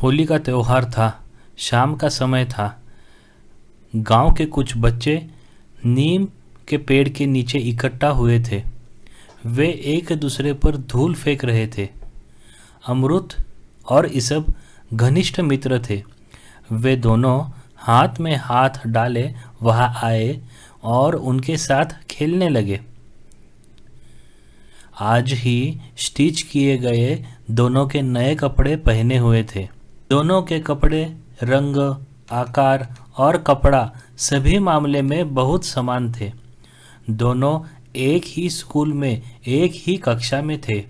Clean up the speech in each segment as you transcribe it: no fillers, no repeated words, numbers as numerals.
होली का त्योहार था। शाम का समय था। गांव के कुछ बच्चे नीम के पेड़ के नीचे इकट्ठा हुए थे। वे एक दूसरे पर धूल फेंक रहे थे। अमृत और इसब घनिष्ठ मित्र थे। वे दोनों हाथ में हाथ डाले वहां आए और उनके साथ खेलने लगे। आज ही स्टिच किए गए दोनों के नए कपड़े पहने हुए थे। दोनों के कपड़े, रंग, आकार और कपड़ा सभी मामले में बहुत समान थे। दोनों एक ही स्कूल में एक ही कक्षा में थे।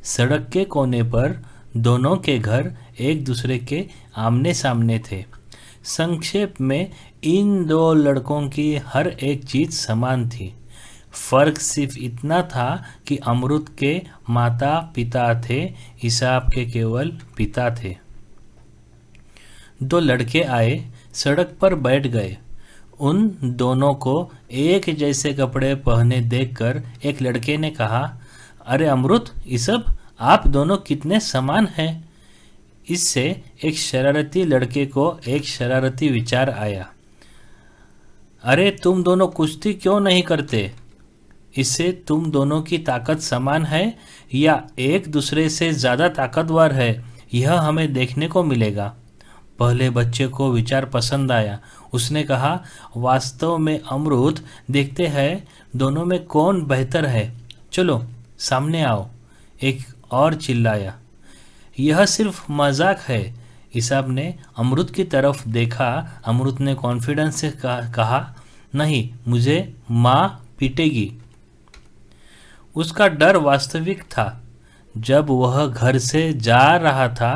सड़क के कोने पर दोनों के घर एक दूसरे के आमने सामने थे। संक्षेप में इन दो लड़कों की हर एक चीज समान थी। फर्क सिर्फ इतना था कि अमृत के माता पिता थे, इसाब के केवल पिता थे। दो लड़के आए, सड़क पर बैठ गए। उन दोनों को एक जैसे कपड़े पहने देखकर एक लड़के ने कहा, अरे अमृत, इसब आप दोनों कितने समान हैं। इससे एक शरारती लड़के को एक शरारती विचार आया, अरे तुम दोनों कुश्ती क्यों नहीं करते। इससे तुम दोनों की ताकत समान है या एक दूसरे से ज़्यादा ताकतवर है, यह हमें देखने को मिलेगा। पहले बच्चे को विचार पसंद आया। उसने कहा, वास्तव में अमृत, देखते हैं दोनों में कौन बेहतर है। चलो सामने आओ। एक और चिल्लाया। यह सिर्फ मजाक है। इसाब ने अमृत की तरफ देखा। अमृत ने कॉन्फिडेंस से कहा, नहीं, मुझे माँ पीटेगी। उसका डर वास्तविक था। जब वह घर से जा रहा था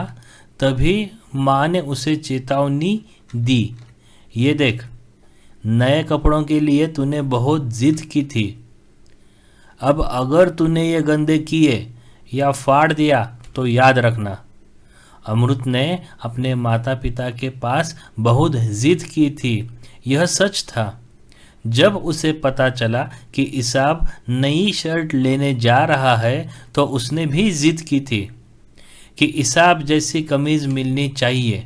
तभी माँ ने उसे चेतावनी दी, ये देख, नए कपड़ों के लिए तूने बहुत जिद की थी। अब अगर तूने ये गंदे किए या फाड़ दिया तो याद रखना। अमृत ने अपने माता पिता के पास बहुत जिद की थी। यह सच था। जब उसे पता चला कि इसाब नई शर्ट लेने जा रहा है तो उसने भी जिद की थी कि इसाब जैसी कमीज मिलनी चाहिए।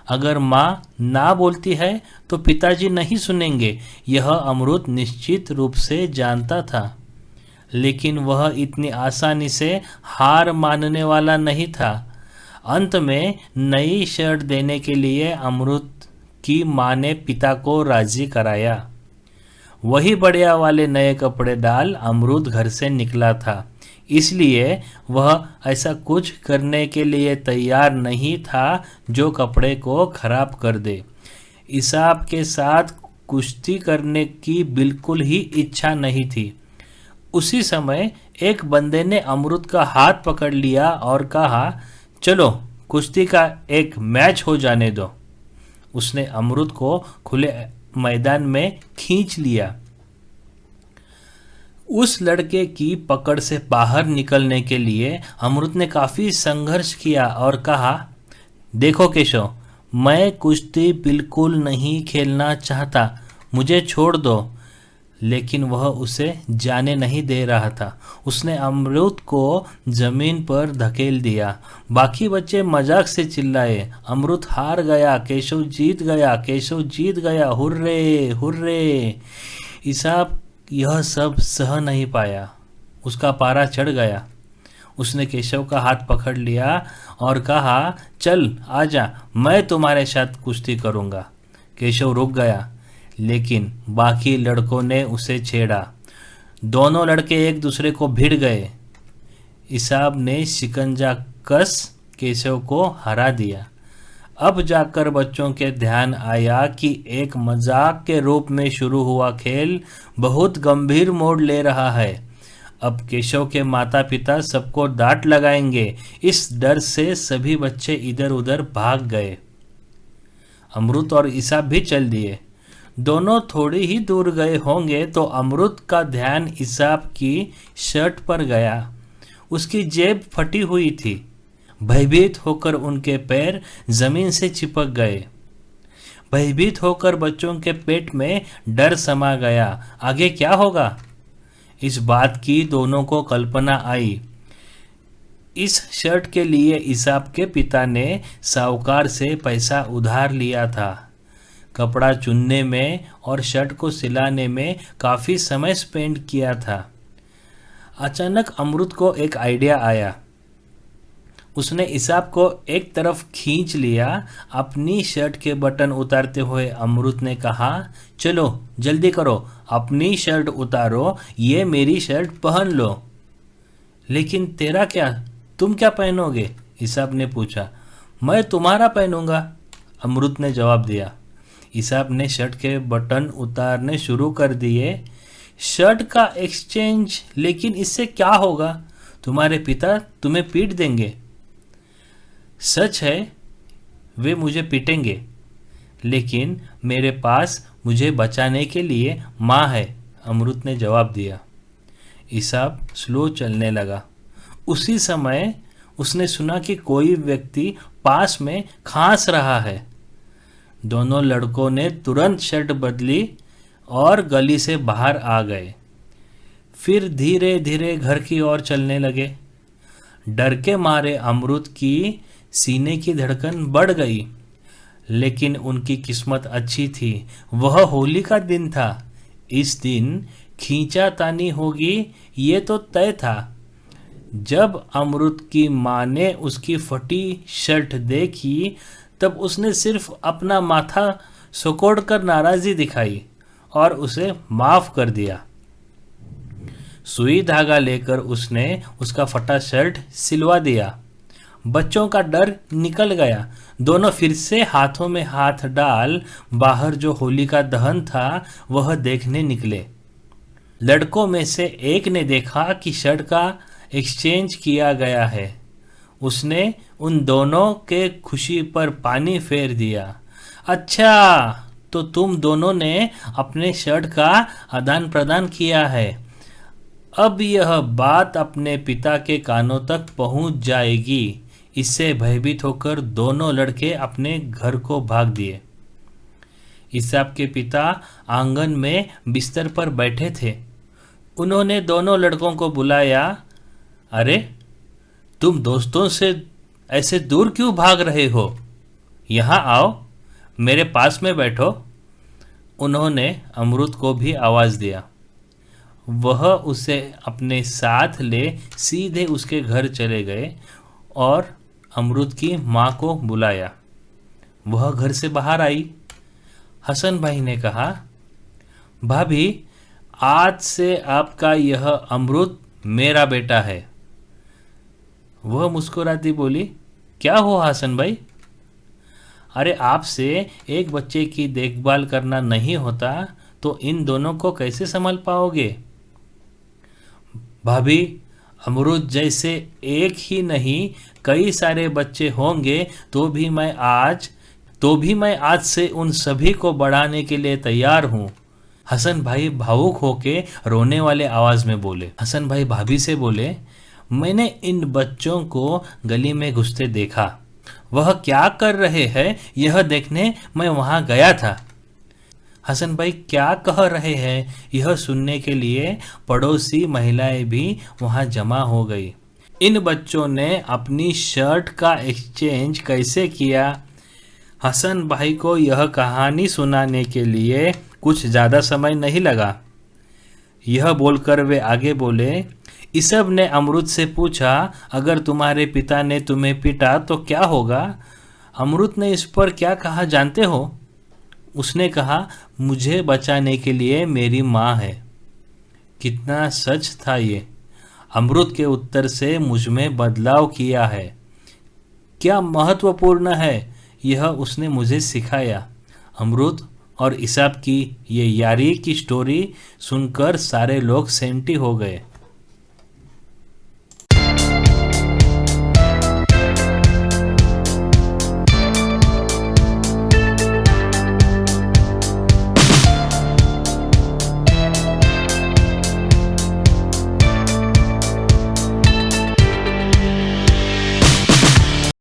अगर माँ ना बोलती है तो पिताजी नहीं सुनेंगे, यह अमृत निश्चित रूप से जानता था। लेकिन वह इतनी आसानी से हार मानने वाला नहीं था। अंत में नई शर्ट देने के लिए अमृत की माँ ने पिता को राजी कराया। वही बढ़िया वाले नए कपड़े डाल अमृत घर से निकला था। इसलिए वह ऐसा कुछ करने के लिए तैयार नहीं था जो कपड़े को खराब कर दे। इसाब के साथ कुश्ती करने की बिल्कुल ही इच्छा नहीं थी। उसी समय एक बंदे ने अमृत का हाथ पकड़ लिया और कहा, चलो कुश्ती का एक मैच हो जाने दो। उसने अमृत को खुले मैदान में खींच लिया। उस लड़के की पकड़ से बाहर निकलने के लिए अमृत ने काफी संघर्ष किया और कहा, देखो केशव, मैं कुश्ती बिल्कुल नहीं खेलना चाहता, मुझे छोड़ दो। लेकिन वह उसे जाने नहीं दे रहा था। उसने अमृत को जमीन पर धकेल दिया। बाकी बच्चे मजाक से चिल्लाए, अमृत हार गया, केशव जीत गया, केशव जीत गया, हुर्रे हुर्रे। इसाब यह सब सह नहीं पाया। उसका पारा चढ़ गया। उसने केशव का हाथ पकड़ लिया और कहा, चल आजा, मैं तुम्हारे साथ कुश्ती करूँगा। केशव रुक गया, लेकिन बाकी लड़कों ने उसे छेड़ा। दोनों लड़के एक दूसरे को भिड़ गए। इसाब ने शिकंजा कस केशव को हरा दिया। अब जाकर बच्चों के ध्यान आया कि एक मजाक के रूप में शुरू हुआ खेल बहुत गंभीर मोड़ ले रहा है। अब केशव के माता पिता सबको डांट लगाएंगे। इस डर से सभी बच्चे इधर उधर भाग गए। अमृत और इसाब भी चल दिए। दोनों थोड़ी ही दूर गए होंगे तो अमृत का ध्यान इसाब की शर्ट पर गया। उसकी जेब फटी हुई थी। भयभीत होकर उनके पैर जमीन से चिपक गए। भयभीत होकर बच्चों के पेट में डर समा गया। आगे क्या होगा, इस बात की दोनों को कल्पना आई। इस शर्ट के लिए इसाब के पिता ने साहूकार से पैसा उधार लिया था। कपड़ा चुनने में और शर्ट को सिलाने में काफ़ी समय स्पेंड किया था। अचानक अमरुद को एक आइडिया आया। उसने इसाब को एक तरफ खींच लिया। अपनी शर्ट के बटन उतारते हुए अमरुद ने कहा, चलो जल्दी करो, अपनी शर्ट उतारो, ये मेरी शर्ट पहन लो। लेकिन तेरा क्या, तुम क्या पहनोगे? इसाब ने पूछा। मैं तुम्हारा पहनूंगा, अमरुद ने जवाब दिया। इसाब ने शर्ट के बटन उतारने शुरू कर दिए। शर्ट का एक्सचेंज, लेकिन इससे क्या होगा? तुम्हारे पिता तुम्हें पीट देंगे। सच है, वे मुझे पीटेंगे, लेकिन मेरे पास मुझे बचाने के लिए माँ है, अमरुद ने जवाब दिया। इसाब स्लो चलने लगा। उसी समय उसने सुना कि कोई व्यक्ति पास में खांस रहा है। दोनों लड़कों ने तुरंत शर्ट बदली और गली से बाहर आ गए। फिर धीरे धीरे घर की ओर चलने लगे। डर के मारे अमरुद की सीने की धड़कन बढ़ गई, लेकिन उनकी किस्मत अच्छी थी। वह होली का दिन था। इस दिन खींचातानी होगी, ये तो तय था। जब अमरुद की माँ ने उसकी फटी शर्ट देखी, तब उसने सिर्फ अपना माथा सिकोड़कर नाराज़ी दिखाई और उसे माफ़ कर दिया। सुई धागा लेकर उसने उसका फटा शर्ट सिलवा दिया। बच्चों का डर निकल गया। दोनों फिर से हाथों में हाथ डाल बाहर जो होली का दहन था वह देखने निकले। लड़कों में से एक ने देखा कि शर्ट का एक्सचेंज किया गया है। उसने उन दोनों के खुशी पर पानी फेर दिया। अच्छा, तो तुम दोनों ने अपने शर्ट का आदान प्रदान किया है। अब यह बात अपने पिता के कानों तक पहुंच जाएगी। इससे भयभीत होकर दोनों लड़के अपने घर को भाग दिए। इसाब के पिता आंगन में बिस्तर पर बैठे थे। उन्होंने दोनों लड़कों को बुलाया। अरे, तुम दोस्तों से ऐसे दूर क्यों भाग रहे हो? यहाँ आओ, मेरे पास में बैठो। उन्होंने अमरुद को भी आवाज़ दिया। वह उसे अपने साथ ले सीधे उसके घर चले गए और अमरुद की माँ को बुलाया। वह घर से बाहर आई। हसन भाई ने कहा, भाभी, आज से आपका यह अमरुद मेरा बेटा है। वह मुस्कुराती बोली, क्या हुआ हसन भाई? अरे, आपसे एक बच्चे की देखभाल करना नहीं होता तो इन दोनों को कैसे संभाल पाओगे? भाभी, अमरुद जैसे एक ही नहीं कई सारे बच्चे होंगे तो भी मैं आज से उन सभी को बढ़ाने के लिए तैयार हूँ। हसन भाई भावुक होके रोने वाले आवाज में बोले। हसन भाई भाभी से बोले, मैंने इन बच्चों को गली में घुसते देखा। वह क्या कर रहे हैं यह देखने मैं वहां गया था। हसन भाई क्या कह रहे हैं यह सुनने के लिए पड़ोसी महिलाएं भी वहां जमा हो गई। इन बच्चों ने अपनी शर्ट का एक्सचेंज कैसे किया? हसन भाई को यह कहानी सुनाने के लिए कुछ ज़्यादा समय नहीं लगा। यह बोलकर वे आगे बोले, इसाब ने अमरुद से पूछा, अगर तुम्हारे पिता ने तुम्हें पीटा तो क्या होगा? अमरुद ने इस पर क्या कहा जानते हो? उसने कहा, मुझे बचाने के लिए मेरी माँ है। कितना सच था ये। अमरुद के उत्तर से मुझ में बदलाव किया है। क्या महत्वपूर्ण है यह उसने मुझे सिखाया। अमरुद और इसाब की ये यारी की स्टोरी सुनकर सारे लोग सेंटी हो गए।